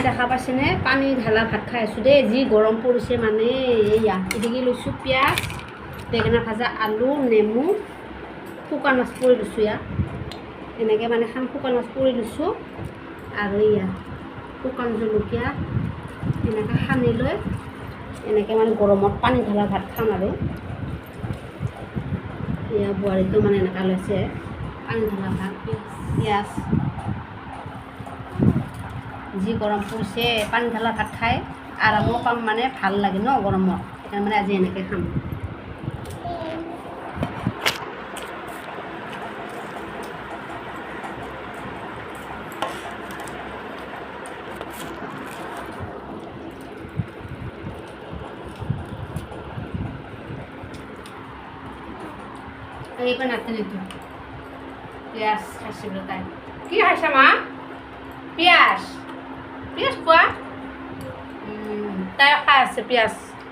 দেখা পাইছেনে পানী ঢালা ভাত খাই আছোঁ দেই যি গৰম পৰিছে মানে এয়া এদিকে লৈছোঁ পিঁয়াজ বেঙেনা ভাজা আলু নেমু শুকান মাছ পুৰি লৈছোঁ ইয়াত এনেকৈ মানে খাম শুকান মাছ পুৰি লৈছোঁ আৰু এয়া শুকান জলকীয়া এনেকৈ সানি লৈ এনেকৈ মানে গৰমত পানী ঢালা ভাত খাম আৰু এয়া বোৱাৰীটো মানে এনেকুৱা লৈছে পানী ঢালা ভাত পিঁয়াজ যি গৰম পৰিছে পানী ঢালা ভাত খাই আৰামো পাম মানে ভাল লাগে ন গৰমত সেইকাৰণে মানে আজি এনেকৈ খাম এইবার নাতে নিত পেঁয়াজ খাইছে বলে তাই কি খাইছে মা পেঁয়াজ পেঁয়াজ খোৱা তাই খাই আছে পেঁয়াজ